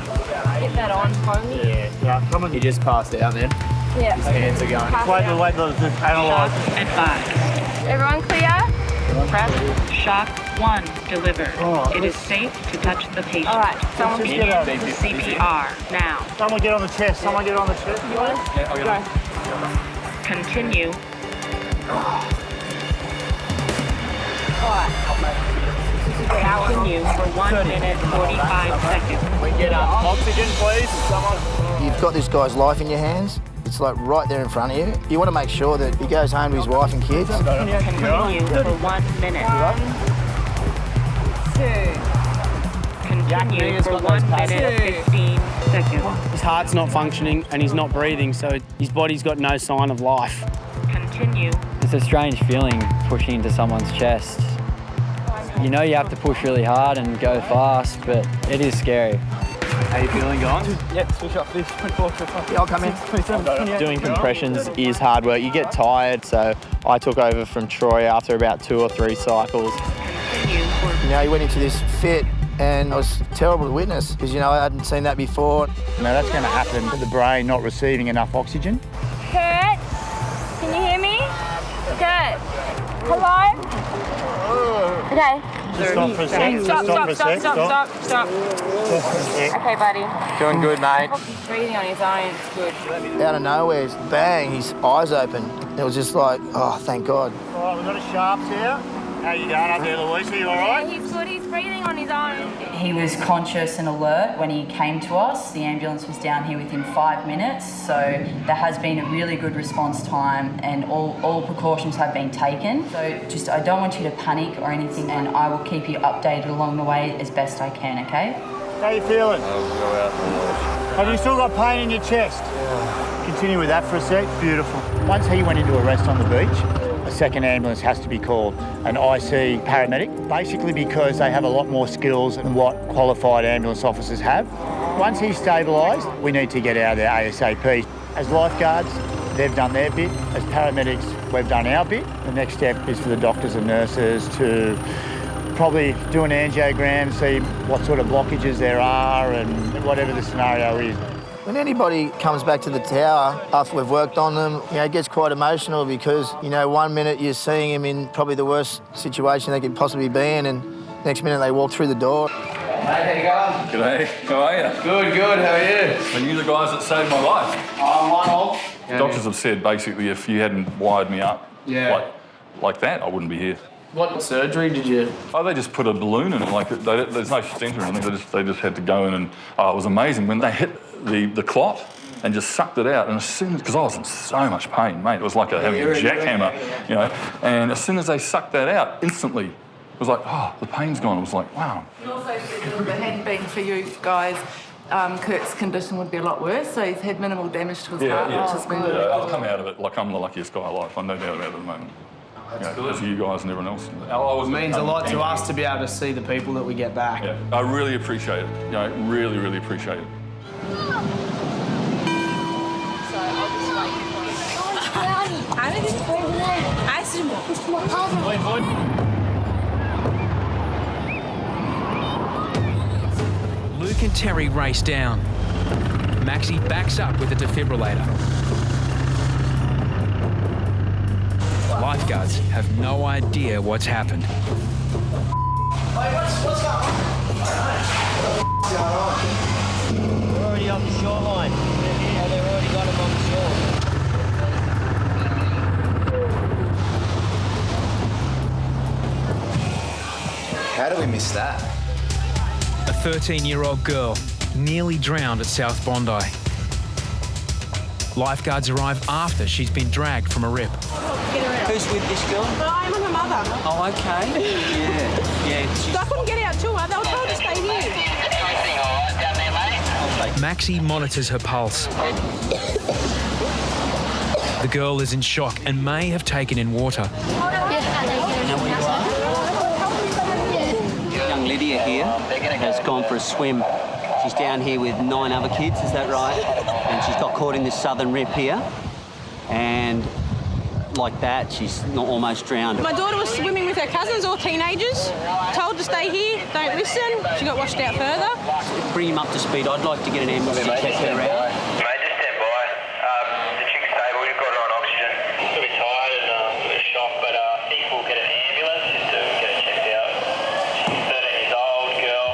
[SPEAKER 9] Get that on for me.
[SPEAKER 22] Yeah, come on.
[SPEAKER 5] He just passed out then.
[SPEAKER 9] Yeah.
[SPEAKER 5] His hands are going.
[SPEAKER 22] Wait, just analyse.
[SPEAKER 3] Advised.
[SPEAKER 9] Everyone clear?
[SPEAKER 3] Press shock 1 delivered. It is safe to touch the patient.
[SPEAKER 9] All right, someone
[SPEAKER 22] Just get on.
[SPEAKER 3] CPR now.
[SPEAKER 22] Someone get on the chest. Someone get on the chest.
[SPEAKER 5] Yeah, I'll get on.
[SPEAKER 3] Continue. Continue for 1 minute 45 seconds.
[SPEAKER 22] We get oxygen, please. Someone.
[SPEAKER 23] You've got this guy's life in your hands. It's like right there in front of you. You want to make sure that he goes home to his wife and kids.
[SPEAKER 3] Continue for 1 minute.
[SPEAKER 9] 2.
[SPEAKER 3] Continue for 1 minute 15 seconds.
[SPEAKER 11] His heart's not functioning and he's not breathing, so his body's got no sign of life.
[SPEAKER 3] Continue.
[SPEAKER 5] It's a strange feeling pushing into someone's chest. You know you have to push really hard and go fast, but it is scary.
[SPEAKER 11] How you feeling, guys?
[SPEAKER 5] Yep, switch up this. 24,
[SPEAKER 23] I'll come in.
[SPEAKER 11] Doing compressions is hard work. You get tired, so I took over from Troy after about 2 or 3 cycles.
[SPEAKER 23] You know, he went into this fit and it was terrible to witness because, you know, I hadn't seen that before.
[SPEAKER 22] Now that's going to happen with the brain not receiving enough oxygen.
[SPEAKER 9] Kurt? Can you hear me? Kurt? Hello? Okay.
[SPEAKER 22] Just stop for a sec.
[SPEAKER 9] Stop. Okay, buddy.
[SPEAKER 5] Doing good, mate.
[SPEAKER 9] He's breathing on his own. It's good.
[SPEAKER 23] Out of nowhere, bang, his eyes open. It was just like, oh, thank God.
[SPEAKER 22] All right, we've got a sharps here. How you going up there, Louise? Are you all right?
[SPEAKER 9] Yeah, he's good. He's breathing on his own.
[SPEAKER 14] He was conscious and alert when he came to us. The ambulance was down here within 5 minutes, so there has been a really good response time and all precautions have been taken. So just, I don't want you to panic or anything, and I will keep you updated along the way as best I can, okay?
[SPEAKER 22] How you feeling?
[SPEAKER 10] I'll go out and
[SPEAKER 22] Have you still got pain in your chest? Continue with that for a sec. Beautiful. Once he went into arrest on the beach, a second ambulance has to be called, an IC paramedic, basically because they have a lot more skills than what qualified ambulance officers have. Once he's stabilised, we need to get out of there ASAP. As lifeguards, they've done their bit. As paramedics, we've done our bit. The next step is for the doctors and nurses to probably do an angiogram, see what sort of blockages there are and whatever the scenario is.
[SPEAKER 23] When anybody comes back to the tower after we've worked on them, you know, it gets quite emotional because, you know, 1 minute you're seeing them in probably the worst situation they could possibly be in, and next minute they walk through the door.
[SPEAKER 18] Hey, how you going?
[SPEAKER 10] G'day, how are you?
[SPEAKER 18] Good, how are you?
[SPEAKER 10] Are you the guys that saved my life?
[SPEAKER 18] I'm one of.
[SPEAKER 10] Doctors have said basically if you hadn't wired me up like that, I wouldn't be here.
[SPEAKER 18] What surgery did you?
[SPEAKER 10] Oh, they just put a balloon in it. Like there's no stent or anything. They just had to go in and it was amazing when they hit the clot and just sucked it out. And as soon as, because I was in so much pain, mate, it was like having a jackhammer, you know. And as soon as they sucked that out, instantly, it was like, oh, the pain's gone. It was like, wow.
[SPEAKER 20] And also said that if it hadn't been for you guys, Kurt's condition would be a lot worse. So he's had minimal damage to his heart, which has been really
[SPEAKER 10] I'll come out of it like I'm the luckiest guy alive. I've no doubt about it at the moment. As you guys and everyone else.
[SPEAKER 18] It means a lot to us to be able to see the people that we get back.
[SPEAKER 10] Yeah, I really appreciate it. You know, really, really appreciate it.
[SPEAKER 2] Luke and Terry race down. Maxie backs up with a defibrillator. Lifeguards have no idea what's happened.
[SPEAKER 18] What's going on?
[SPEAKER 17] We're already on the shoreline. Oh, they've already got him on the shore.
[SPEAKER 5] How do we miss that?
[SPEAKER 2] A 13-year-old girl nearly drowned at South Bondi. Lifeguards arrive after she's been dragged from a rip.
[SPEAKER 17] Who's with this girl?
[SPEAKER 20] I'm her mother.
[SPEAKER 17] Oh, okay. Yeah.
[SPEAKER 20] So I couldn't get out to her. They were told to stay here.
[SPEAKER 17] I'll take
[SPEAKER 2] Maxie monitors her pulse. The girl is in shock and may have taken in water.
[SPEAKER 1] Young Lydia here has gone for a swim. She's down here with 9 other kids, is that right? And she's got caught in this southern rip here. And like that, she's not almost drowned.
[SPEAKER 4] My daughter was swimming with her cousins, all teenagers, told to stay here, don't listen. She got washed out further.
[SPEAKER 1] Bring him up to speed. I'd like to get an ambulance to check her out.
[SPEAKER 16] Mate, just stand by. The chick's stable, we've got her on oxygen. She's a bit tired and a bit of shock, but I think we'll get an ambulance just to get her checked out. She's 13 years old, girl.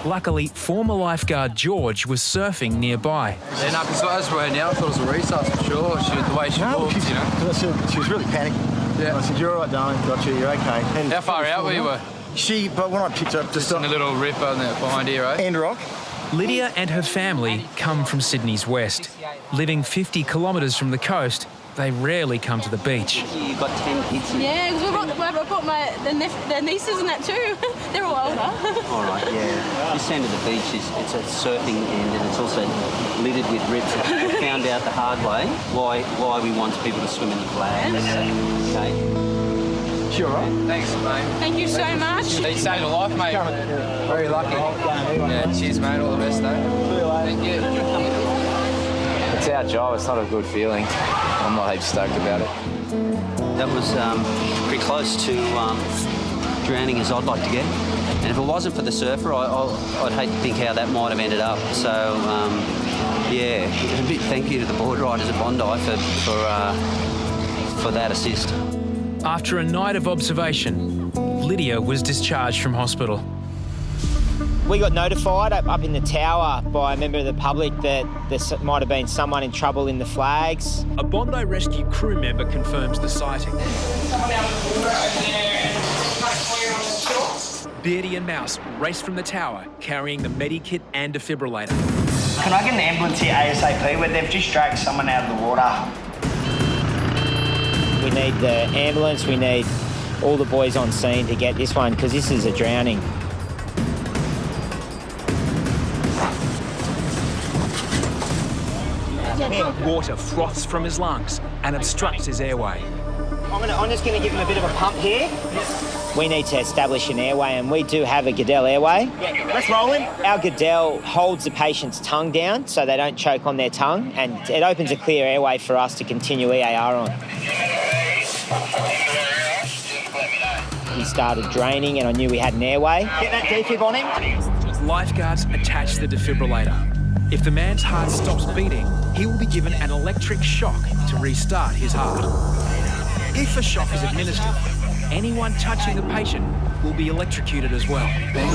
[SPEAKER 2] Luckily, former lifeguard George was surfing nearby.
[SPEAKER 25] Yeah, no, because as we're now, I thought it was a resus for sure. The way she walked, you know.
[SPEAKER 23] Because I said she was really panicking. Yeah. I said, "You're all right, darling. Got you. You're okay." And
[SPEAKER 25] how far out were you?
[SPEAKER 23] But when I picked her up,
[SPEAKER 25] just in a little rip on there behind here, right?
[SPEAKER 23] End rock.
[SPEAKER 2] Lydia and her family come from Sydney's west. Living 50 kilometres from the coast, they rarely come to the beach.
[SPEAKER 1] You've got 10 kids here.
[SPEAKER 4] Yeah, because I've got their nieces and that too. They're all older.
[SPEAKER 1] All right, yeah. This end of the beach it's a surfing end and it's also littered with rips. We found out the hard way why we want people to swim in the flags. Okay.
[SPEAKER 23] Sure, right?
[SPEAKER 25] Thanks, mate.
[SPEAKER 4] Thank you so much.
[SPEAKER 25] You saved a life, mate. Very lucky. Yeah, cheers, mate. All the best, though. Thank you.
[SPEAKER 6] It's our job. It's not a good feeling. I'm not heaps stoked about it.
[SPEAKER 1] That was pretty close to drowning as I'd like to get. And if it wasn't for the surfer, I'd hate to think how that might have ended up. So, yeah, a big thank you to the board riders at Bondi for that assist.
[SPEAKER 2] After a night of observation, Lydia was discharged from hospital.
[SPEAKER 17] We got notified up in the tower by a member of the public that there might have been someone in trouble in the flags.
[SPEAKER 2] A Bondi Rescue crew member confirms the sighting. Beardy and Mouse race from the tower, carrying the medikit and defibrillator.
[SPEAKER 19] Can I get an ambulance here ASAP where they've just dragged someone out of the water?
[SPEAKER 17] We need the ambulance, we need all the boys on scene to get this one, because this is a drowning.
[SPEAKER 2] Water froths from his lungs and obstructs his airway.
[SPEAKER 17] I'm just going to give him a bit of a pump here. We need to establish an airway, and we do have a Goodell airway.
[SPEAKER 19] Yeah, let's roll in.
[SPEAKER 17] Our Goodell holds the patient's tongue down so they don't choke on their tongue, and it opens a clear airway for us to continue EAR on. He started draining and I knew we had an airway.
[SPEAKER 19] Get that defib on him.
[SPEAKER 2] Lifeguards attach the defibrillator. If the man's heart stops beating, he will be given an electric shock to restart his heart. If a shock is administered, anyone touching the patient will be electrocuted as well.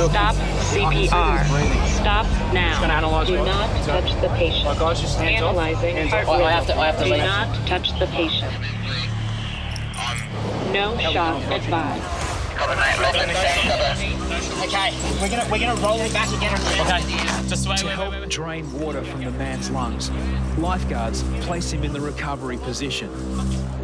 [SPEAKER 3] Stop CPR. Stop now.
[SPEAKER 19] Gonna analyze
[SPEAKER 3] Do not touch the patient.
[SPEAKER 19] My guys, just hands off.
[SPEAKER 3] Analyzing.
[SPEAKER 19] Hands off. I have to
[SPEAKER 3] Do
[SPEAKER 19] leave.
[SPEAKER 3] not touch the patient. No shock advised.
[SPEAKER 19] Okay, we're gonna roll it back again. Okay, just wait.
[SPEAKER 2] To help drain water from the man's lungs, lifeguards place him in the recovery position.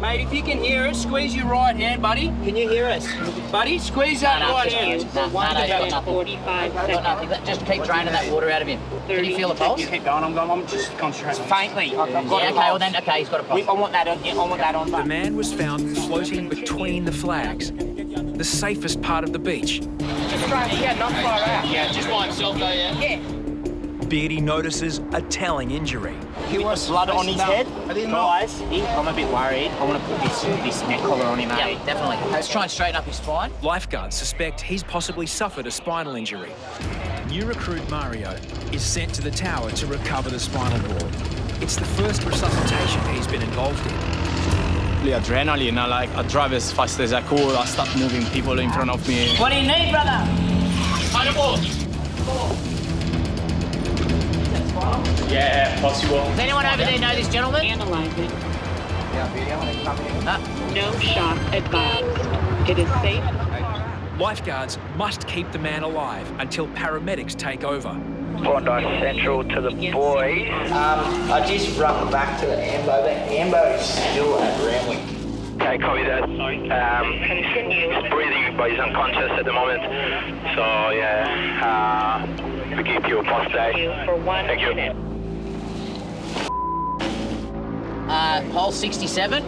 [SPEAKER 19] Mate, if you can hear us, squeeze your right hand, buddy. Can you hear us? Buddy, squeeze that right hand.
[SPEAKER 3] 45 seconds.
[SPEAKER 19] Just keep draining that water out of him. Can you feel the pulse? Keep going, I'm just concentrating. Faintly. Okay, he's got a pulse. I want that on.
[SPEAKER 2] The man was found floating between the flags, the safest part of the beach.
[SPEAKER 19] Just try to not far out. Yeah, just by himself though, yeah?
[SPEAKER 2] Beardy notices a telling injury.
[SPEAKER 19] He was blood on his head. Guys, I'm a bit worried. I want to put this neck collar on him, mate. Yeah, definitely. Let's try and straighten up his spine.
[SPEAKER 2] Lifeguards suspect he's possibly suffered a spinal injury. New recruit Mario is sent to the tower to recover the spinal cord. It's the first resuscitation he's been involved in.
[SPEAKER 18] The adrenaline, I drive as fast as I could. I start moving people in front of me.
[SPEAKER 19] What do you need, brother? Yeah, possible. Does anyone over there know this gentleman?
[SPEAKER 3] Analyzing. No shock advised. It is safe.
[SPEAKER 2] Lifeguards must keep the man alive until paramedics take over.
[SPEAKER 19] Bondi Central to the boys. I just run back to the Ambo. The Ambo is still at Ramwick.
[SPEAKER 16] Okay, copy that. He's breathing, but he's unconscious at the moment. So, yeah, Forgive your apostate.
[SPEAKER 3] For 1 minute.
[SPEAKER 19] Hole 67,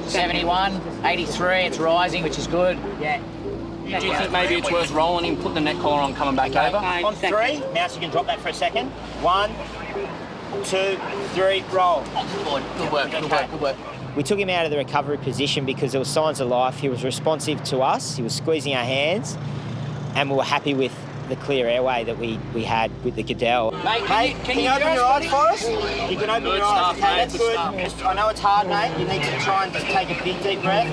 [SPEAKER 19] 71, 83, it's rising, which is good. Yeah.
[SPEAKER 8] Do you think maybe it's worth rolling him, put the neck collar on, coming back over?
[SPEAKER 17] On 3, Mouse, you can drop that for a second. 1, 2, 3, roll.
[SPEAKER 19] Good work, good work, good work.
[SPEAKER 17] We took him out of the recovery position because there were signs of life. He was responsive to us, he was squeezing our hands, and we were happy with the clear airway that we had with the Goodell.
[SPEAKER 19] Mate,
[SPEAKER 17] can you open your eyes for us? You can open your eyes, okay, that's good. I know it's hard, mate. You need to try and just take a big, deep breath.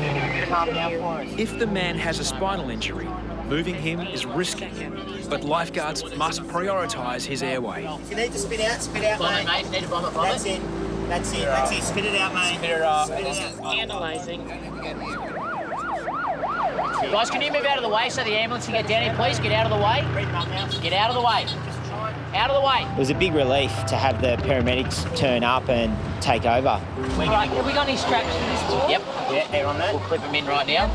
[SPEAKER 17] Calm down for us.
[SPEAKER 2] If the man has a spinal injury, moving him is risky, but lifeguards must prioritise his airway.
[SPEAKER 17] You need to spit out,
[SPEAKER 19] Vomit, mate. You need to vomit.
[SPEAKER 17] That's it. That's it. Spit it out, mate. Spit it out.
[SPEAKER 3] Analyzing.
[SPEAKER 19] Guys, can you move out of the way so the ambulance can get down here, please? Get out of the way. Get out of the way. Out of the way.
[SPEAKER 17] It was a big relief to have the paramedics turn up and take over.
[SPEAKER 19] All right, have we got any straps for this board? Yep.
[SPEAKER 17] Yeah, they're on that.
[SPEAKER 19] We'll clip them in right now.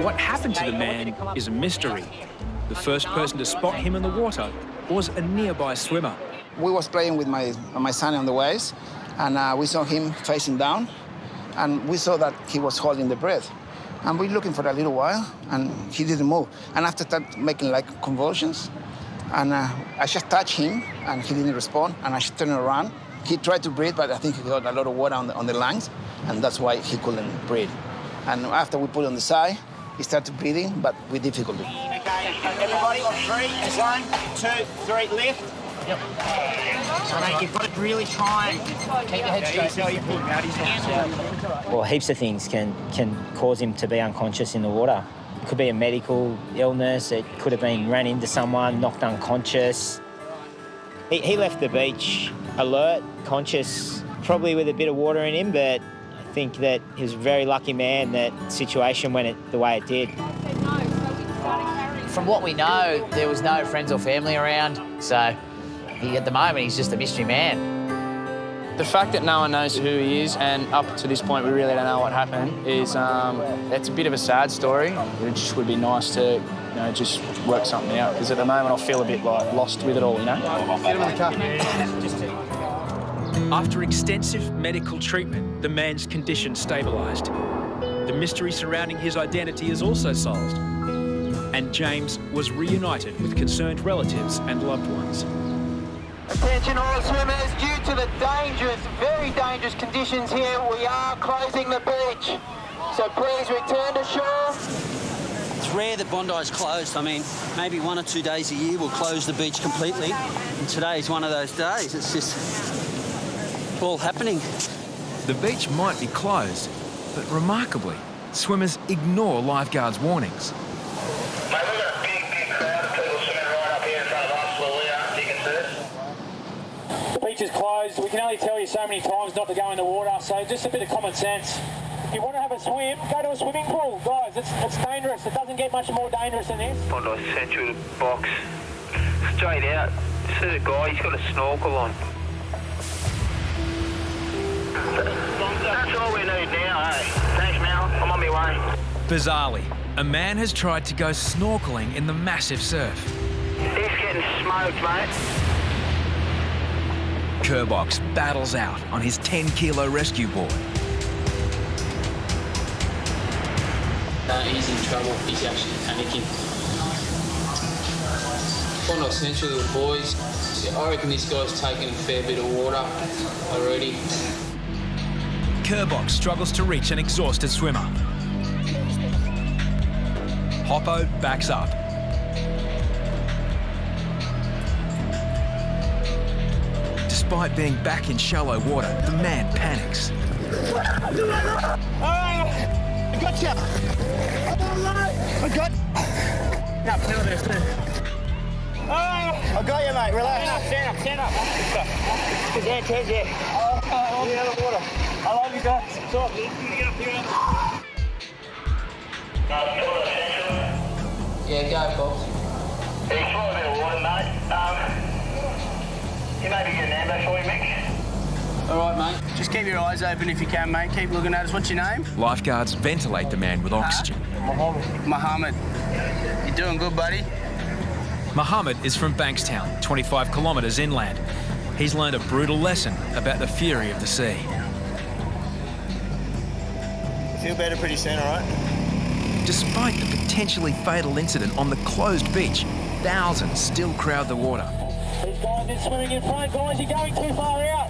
[SPEAKER 2] What happened to the man is a mystery. The first person to spot him in the water was a nearby swimmer.
[SPEAKER 13] We was playing with my son on the waves, and we saw him facing down, and we saw that he was holding the breath. And we looking for a little while, and he didn't move. And after that, making like convulsions, and I just touched him, and he didn't respond, and I just turned around. He tried to breathe, but I think he got a lot of water on the lungs, and that's why he couldn't breathe. And after we put it on the side, he started breathing, but with difficulty.
[SPEAKER 17] Okay, everybody on 3, 1, 2, 3, lift. Yep. So mate, you've got to really try and keep your head straight. Well, heaps of things can cause him to be unconscious in the water. It could be a medical illness. It could have been ran into someone, knocked unconscious. He left the beach alert, conscious, probably with a bit of water in him, but I think that he was a very lucky man that situation went the way it did.
[SPEAKER 19] From what we know, there was no friends or family around, so at the moment he's just a mystery man.
[SPEAKER 8] The fact that no one knows who he is, and up to this point we really don't know what happened, is it's a bit of a sad story. It just would be nice to, just work something out. Because at the moment I feel a bit like lost with it all, Get him in the car.
[SPEAKER 2] After extensive medical treatment, the man's condition stabilised. The mystery surrounding his identity is also solved, and James was reunited with concerned relatives and loved ones.
[SPEAKER 15] Attention all swimmers, due to the dangerous, very dangerous conditions here, we are closing the beach. So please return to shore.
[SPEAKER 1] It's rare that Bondi's closed. I mean, maybe 1 or 2 days a year we'll close the beach completely. And today's one of those days. It's just all happening.
[SPEAKER 2] The beach might be closed, but remarkably, swimmers ignore lifeguards' warnings.
[SPEAKER 16] Mate, we've got a big crowd of people swimming right up here in front of us where we are, you can see us.
[SPEAKER 21] The beach is closed. We can only tell you so many times not to go in the water, so just a bit of common sense. If you want to have a swim, go to a swimming pool. Guys, it's dangerous. It doesn't get much more dangerous than this.
[SPEAKER 16] Bondi sent you the box straight out. See the guy, he's got a snorkel on. That's all we need now, eh? Thanks, Mel. I'm on my way.
[SPEAKER 2] Bizarrely, a man has tried to go snorkelling in the massive surf.
[SPEAKER 16] He's getting smoked, mate.
[SPEAKER 2] Kerbox battles out on his 10-kilo rescue board.
[SPEAKER 24] He's in trouble. He's actually panicking. Bondi Central, the boys. I reckon this guy's taken a fair bit of water already.
[SPEAKER 2] Kerbox struggles to reach an exhausted swimmer. Hoppo backs up. Despite being back in shallow water, the man panics.
[SPEAKER 15] I got you. I got. No,
[SPEAKER 17] I got you, mate. Relax.
[SPEAKER 15] Stand up. Hands, yeah. I'll be out of water. I love you guys. Talk.
[SPEAKER 24] Yeah, go, Bob.
[SPEAKER 16] He's full of a bit of water, mate. You maybe get an ambo for you, Mick?
[SPEAKER 8] All right, mate. Just keep your eyes open if you can, mate. Keep looking at us. What's your name?
[SPEAKER 2] Lifeguards ventilate the man with oxygen.
[SPEAKER 8] Mohammed. You doing good, buddy?
[SPEAKER 2] Mohammed is from Bankstown, 25 kilometres inland. He's learned a brutal lesson about the fury of the sea.
[SPEAKER 23] Feel better pretty soon, all right?
[SPEAKER 2] Despite the potentially fatal incident on the closed beach, thousands still crowd the water.
[SPEAKER 21] These guys are swimming in front. Guys, you're going too far out.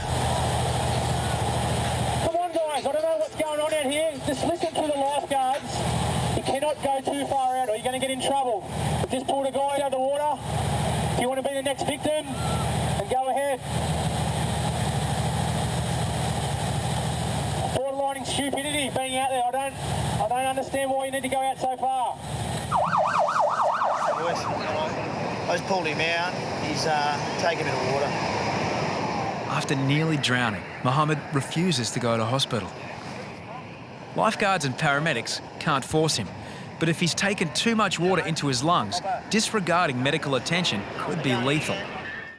[SPEAKER 21] Come on, guys. I don't know what's going on out here. Just listen to the lifeguards. You cannot go too far out or you're going to get in trouble. Just pulled a guy out of the water. If you want to be the next victim, then go ahead. Borderlining stupidity being out there. I don't understand why you need to go out so far.
[SPEAKER 23] I just pulled him out. He's taking a bit of water.
[SPEAKER 2] After nearly drowning, Mohammed refuses to go to hospital. Lifeguards and paramedics can't force him, but if he's taken too much water into his lungs, disregarding medical attention could be lethal.